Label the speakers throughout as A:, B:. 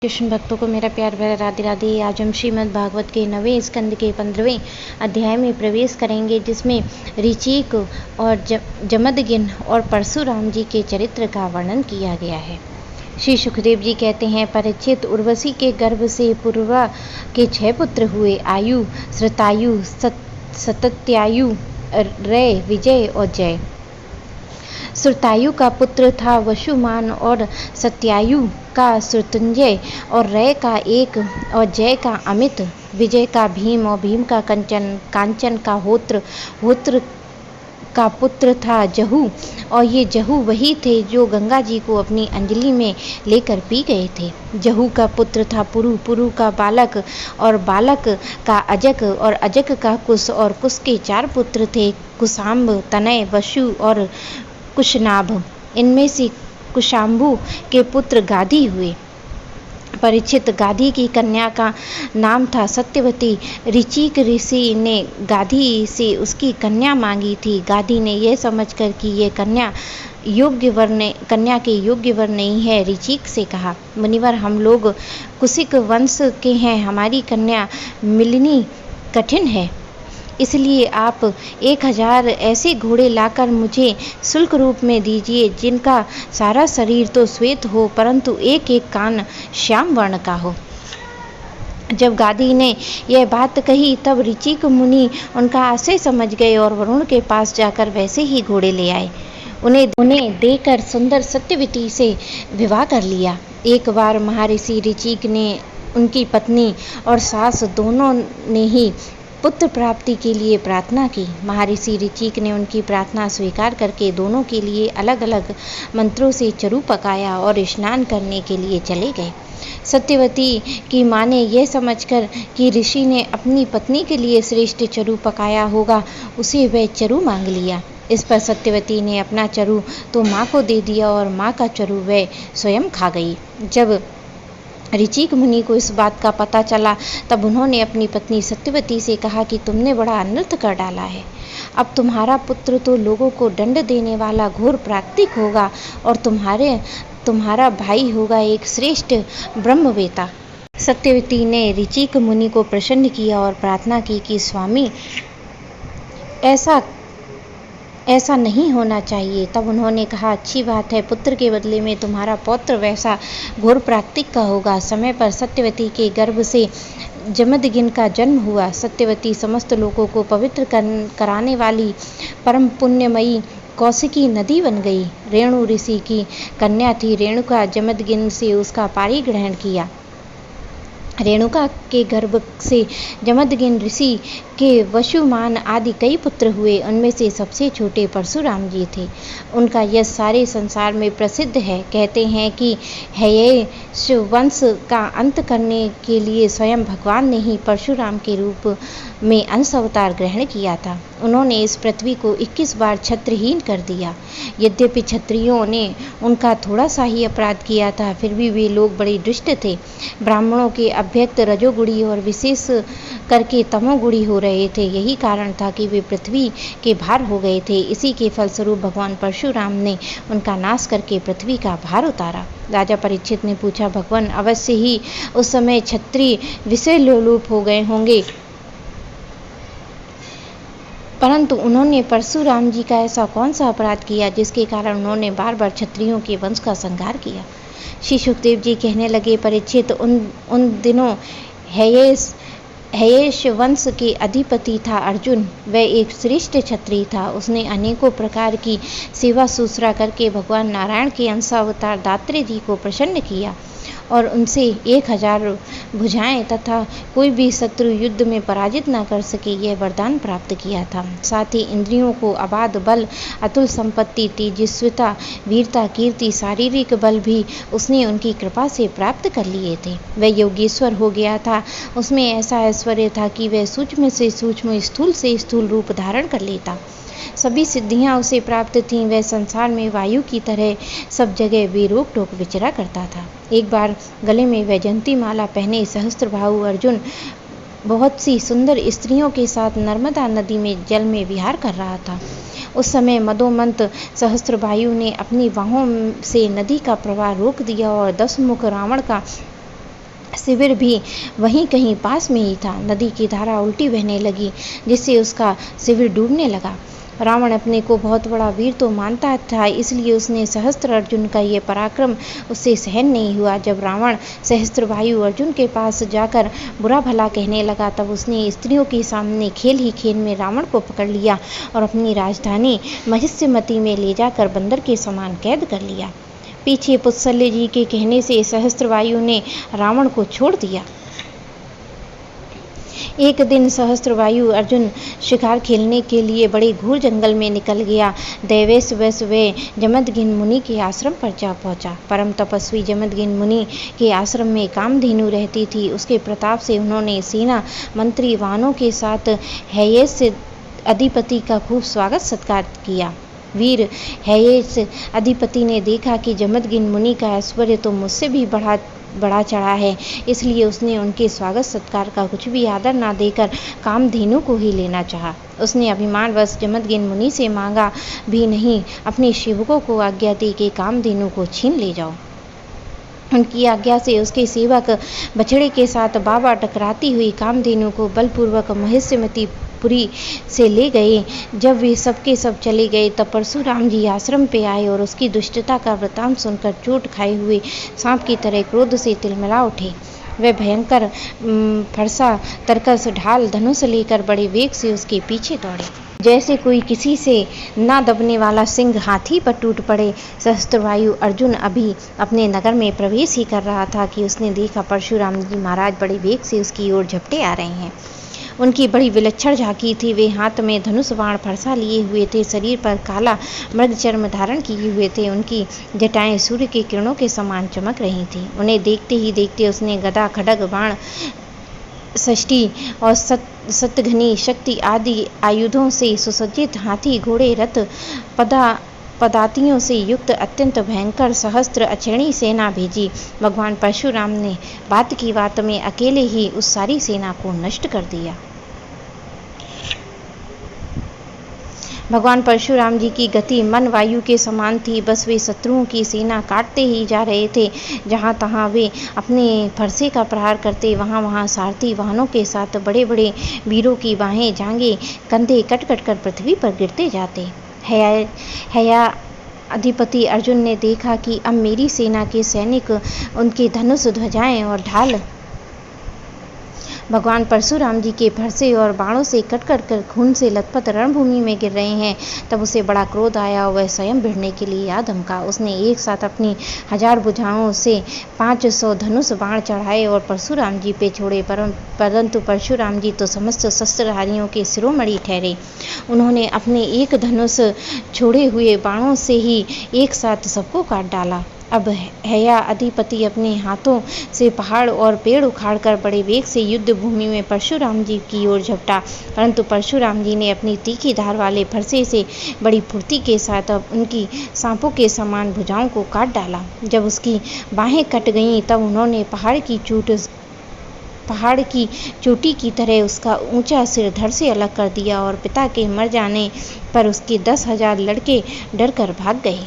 A: कृष्ण भक्तों को मेरा प्यार भरा राधे राधे। आज हम श्रीमद् भागवत के 9वें स्कंद के 15वें अध्याय में प्रवेश करेंगे, जिसमें ऋचिक और जमदग्नि और परशुराम जी के चरित्र का वर्णन किया गया है। श्री सुखदेव जी कहते हैं, परीक्षित, उर्वशी के गर्भ से पूर्वा के 6 पुत्र हुए। आयु, श्रुतायु, सतत्यायु, रै, विजय और जय। श्रुतायु का पुत्र था वसुमान, और सत्यायु का श्रुतंजय, और रै का एक, और जय का अमित, विजय का भीम, और भीम का कंचन, कांचन का होत्र, होत्र का पुत्र था जहू, और ये जहू वही थे जो गंगा जी को अपनी अंजलि में लेकर पी गए थे। जहू का पुत्र था पुरु, पुरु का बालक, और बालक का अजक, और अजक का कुश, और कुश के 4 पुत्र थे, कुशाम्ब, तनय, वसु और कुशनाभ। इनमें से कुशाम्बु के पुत्र गाधी हुए। परीक्षित, गाधी की कन्या का नाम था सत्यवती। ऋचिक ऋषि ने गाधी से उसकी कन्या मांगी थी। गाधी ने यह समझकर कि ये कन्या के योग्य वर नहीं है, ऋचिक से कहा, मुनिवर, हम लोग कुशिक वंश के हैं, हमारी कन्या मिलनी कठिन है, इसलिए आप 1000 ऐसे घोड़े लाकर मुझे शुल्क रूप में दीजिए, जिनका सारा शरीर तो श्वेत हो, परंतु एक एक कान श्याम वर्ण का हो। जब गाधी ने यह बात कही, तब ऋचिक मुनि उनका आशय समझ गए और वरुण के पास जाकर वैसे ही घोड़े ले आए। उन्हें देकर सुंदर सत्यवती से विवाह कर लिया। एक बार महर्षि ऋचिक ने उनकी पत्नी और सास दोनों ने ही पुत्र प्राप्ति के लिए प्रार्थना की। महर्षि ऋचिक ने उनकी प्रार्थना स्वीकार करके दोनों के लिए अलग अलग मंत्रों से चरु पकाया और स्नान करने के लिए चले गए। सत्यवती की माँ ने यह समझकर कि ऋषि ने अपनी पत्नी के लिए श्रेष्ठ चरु पकाया होगा, उसे वह चरु मांग लिया। इस पर सत्यवती ने अपना चरु तो माँ को दे दिया और माँ का चरु वह स्वयं खा गई। जब ऋचिक मुनि को इस बात का पता चला, तब उन्होंने अपनी पत्नी सत्यवती से कहा कि तुमने बड़ा अनर्थ कर डाला है। अब तुम्हारा पुत्र तो लोगों को दंड देने वाला घोर प्राकृतिक होगा, और तुम्हारा भाई होगा एक श्रेष्ठ ब्रह्मवेता। सत्यवती ने ऋचिक मुनि को प्रसन्न किया और प्रार्थना की कि स्वामी, ऐसा नहीं होना चाहिए। तब उन्होंने कहा, अच्छी बात है, पुत्र के बदले में तुम्हारा पौत्र वैसा घोर प्राकृतिक का होगा। समय पर सत्यवती के गर्भ से जमदग्नि का जन्म हुआ। सत्यवती समस्त लोगों को पवित्र कराने वाली परम पुण्यमयी कौशिकी नदी बन गई। रेणु ऋषि की कन्या थी। रेणुका जमदग्नि से उसका पाणिग्रहण किया। रेणुका के गर्भ से जमदग्नि ऋषि के वसुमान आदि कई पुत्र हुए। उनमें से सबसे छोटे परशुराम जी थे। उनका यश सारे संसार में प्रसिद्ध है। कहते हैं कि हयश वंश का अंत करने के लिए स्वयं भगवान ने ही परशुराम के रूप में अंश अवतार ग्रहण किया था। उन्होंने इस पृथ्वी को 21 बार छत्रहीन कर दिया। यद्यपि क्षत्रियों ने उनका थोड़ा सा ही अपराध किया था, फिर भी वे लोग बड़े दुष्ट थे। ब्राह्मणों के अभ्यक्त रजोगुणी और विशेष करके तमोगुणी हो रहे थे। यही कारण था कि वे पृथ्वी के भार हो गए थे। इसी के फलस्वरूप भगवान परशुराम ने उनका नाश करके पृथ्वी का भार उतारा। राजा परीक्षित ने पूछा, भगवान, अवश्य ही उस समय क्षत्रिय विषय लोलुप हो गए होंगे, परंतु उन्होंने परशुराम जी का ऐसा कौन सा अपराध किया जिसके कारण उन्होंने बार बार क्षत्रियों के वंश का संहार किया। श्री सुखदेव जी कहने लगे, परीक्षित, उन दिनों हयश वंश के अधिपति था अर्जुन। वह एक श्रेष्ठ क्षत्रिय था। उसने अनेकों प्रकार की सेवा शुश्रूषा करके भगवान नारायण के अंशावतार दात्रे जी को प्रसन्न किया और उनसे 1000 भुजाएं तथा कोई भी शत्रु युद्ध में पराजित न कर सके, यह वरदान प्राप्त किया था। साथ ही इंद्रियों को अबाध बल, अतुल संपत्ति, तेजस्विता, वीरता, कीर्ति, शारीरिक बल भी उसने उनकी कृपा से प्राप्त कर लिए थे। वह योगेश्वर हो गया था। उसमें ऐसा ऐश्वर्य था कि वह सूक्ष्म से सूक्ष्म, स्थूल से स्थूल रूप धारण कर लेता। सभी सिद्धियां उसे प्राप्त थीं। वह संसार में वायु की तरह सब जगह बेरोक टोक विचरा करता था। एक बार गले में वैजयंती माला पहने सहस्त्रबाहु अर्जुन बहुत सी सुंदर स्त्रियों के साथ नर्मदा नदी में जल में विहार कर रहा था। उस समय मदोमंत सहस्त्रबाहु ने अपनी बाहों से नदी का प्रवाह रोक दिया और 10 मुख रावण का शिविर भी वहीं कहीं पास में ही था। नदी की धारा उल्टी बहने लगी, जिससे उसका शिविर डूबने लगा। रावण अपने को बहुत बड़ा वीर तो मानता था, इसलिए उसने सहस्त्र अर्जुन का ये पराक्रम उससे सहन नहीं हुआ। जब रावण सहस्त्रवायु अर्जुन के पास जाकर बुरा भला कहने लगा, तब उसने स्त्रियों के सामने खेल ही खेल में रावण को पकड़ लिया और अपनी राजधानी महिष्यमती में ले जाकर बंदर के समान कैद कर लिया। पीछे पुत्सल्य जी के कहने से सहस्त्रवायु ने रावण को छोड़ दिया। एक दिन सहस्त्रवायु अर्जुन शिकार खेलने के लिए बड़े घूर जंगल में निकल गया। दैवेश वैस वे जमदग्नि मुनि के आश्रम पर जा पहुंचा। परम तपस्वी जमदग्नि मुनि के आश्रम में कामधेनु रहती थी। उसके प्रताप से उन्होंने सेना मंत्री वानों के साथ हैयेश अधिपति का खूब स्वागत सत्कार किया। वीर हैयेश अधिपति ने देखा कि जमदग्नि मुनि का ऐश्वर्य तो मुझसे भी बढ़ा चढ़ा है, इसलिए उसने उनके स्वागत सत्कार का कुछ भी आदर ना देकर कामधेनु को ही लेना चाहा। उसने अभिमानवश जमदग्नि मुनि से मांगा भी नहीं, अपने सेवकों को आज्ञा दी कि कामधेनु को छीन ले जाओ। उनकी आज्ञा से उसके सेवक बछड़े के साथ बाबा टकराती हुई कामधेनु को बलपूर्वक महिष्यमती पुरी से ले गए। जब वे सबके सब चले गए, तब परशुराम जी आश्रम पे आए और उसकी दुष्टता का वृतांत सुनकर चोट खाए हुए सांप की तरह क्रोध से तिलमिला उठे। वे भयंकर फरसा तरकस ढाल धनुष लेकर बड़े वेग से उसके पीछे दौड़े, जैसे कोई किसी से ना दबने वाला सिंह हाथी पर टूट पड़े। सहस्त्रवायु अर्जुन अभी अपने नगर में प्रवेश ही कर रहा था कि उसने देखा परशुराम जी महाराज बड़े वेग से उसकी ओर झपटे आ रहे हैं। उनकी बड़ी विलक्षण झांकी थी। वे हाथ में धनुष बाण फरसा लिए हुए थे, शरीर पर काला मृग चर्म धारण किए हुए थे। उनकी जटाएं सूर्य की किरणों के समान चमक रही थी। उन्हें देखते ही देखते उसने गदा, खड्ग, बाण, षष्ठी और सतघनी शक्ति आदि आयुधों से सुसज्जित हाथी, घोड़े, रथ, पदातियों से युक्त अत्यंत भयंकर सहस्त्र अक्षयणी सेना भेजी। भगवान परशुराम ने बात की बात में अकेले ही उस सारी सेना को नष्ट कर दिया। भगवान परशुराम जी की गति मन वायु के समान थी। बस वे शत्रुओं की सेना काटते ही जा रहे थे। जहाँ तहाँ वे अपने फरसे का प्रहार करते, वहाँ वहाँ सारथी वाहनों के साथ बड़े बड़े वीरों की बाहें, जांघें, कंधे कट कट कर पृथ्वी पर गिरते जाते। हैया अधिपति अर्जुन ने देखा कि अब मेरी सेना के सैनिक, उनके धनुष, ध्वजाएं और ढाल भगवान परशुराम जी के फरसे और बाणों से कट कट कर खून से लथपथ रणभूमि में गिर रहे हैं। तब उसे बड़ा क्रोध आया और वह स्वयं भिड़ने के लिए आ धमका। उसने एक साथ अपनी 1000 भुजाओं से 500 धनुष बाण चढ़ाए और परशुराम जी पे छोड़े। परंतु परशुराम जी तो समस्त शस्त्रधारियों के शिरोमणि ठहरे। उन्होंने अपने एक धनुष छोड़े हुए बाणों से ही एक साथ सबको काट डाला। अब हैया अधिपति अपने हाथों से पहाड़ और पेड़ उखाड़कर बड़े वेग से युद्ध भूमि में परशुराम जी की ओर झपटा, परंतु परशुराम जी ने अपनी तीखी धार वाले फरसे से बड़ी फुर्ती के साथ अब उनकी सांपों के समान भुजाओं को काट डाला। जब उसकी बाहें कट गईं, तब उन्होंने पहाड़ की चोटी की तरह उसका ऊंचा सिर धड़ से अलग कर दिया और पिता के मर जाने पर उसके 10,000 लड़के डर कर भाग गए।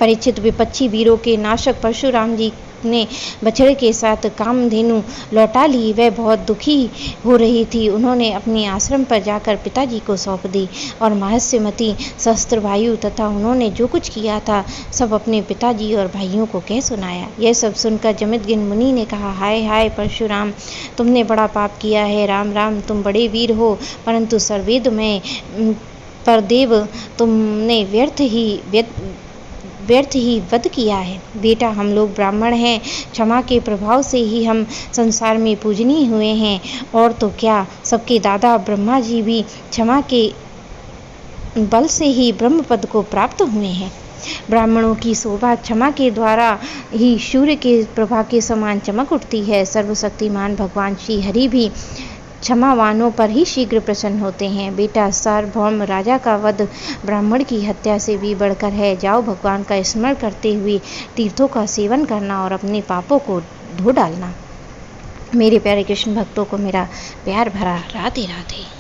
A: परीक्षित विपक्षी वीरों के नाशक परशुराम जी ने बछड़े के साथ कामधेनु लौटा ली। वह बहुत दुखी हो रही थी। उन्होंने अपने आश्रम पर जाकर पिताजी को सौंप दी और महिष्यमती, सहस्त्रवायु तथा उन्होंने जो कुछ किया था सब अपने पिताजी और भाइयों को कह सुनाया। यह सब सुनकर जमदग्नि मुनि ने कहा, हाय हाय परशुराम, तुमने बड़ा पाप किया है। राम राम, तुम बड़े वीर हो, परंतु सर्ववेद में परदेव तुमने व्यर्थ ही वध किया है। बेटा, हम लोग ब्राह्मण हैं, क्षमा के प्रभाव से ही हम संसार में पूजनीय हुए हैं, और तो क्या सबके दादा ब्रह्मा जी भी क्षमा के बल से ही ब्रह्म पद को प्राप्त हुए हैं। ब्राह्मणों की शोभा क्षमा के द्वारा ही सूर्य के प्रभा के समान चमक उठती है। सर्वशक्तिमान भगवान श्री हरि भी क्षमावानों पर ही शीघ्र प्रसन्न होते हैं। बेटा, सार्वभौम राजा का वध ब्राह्मण की हत्या से भी बढ़कर है। जाओ, भगवान का स्मरण करते हुए तीर्थों का सेवन करना और अपने पापों को धो डालना। मेरे प्यारे कृष्ण भक्तों को मेरा प्यार भरा राधे राधे।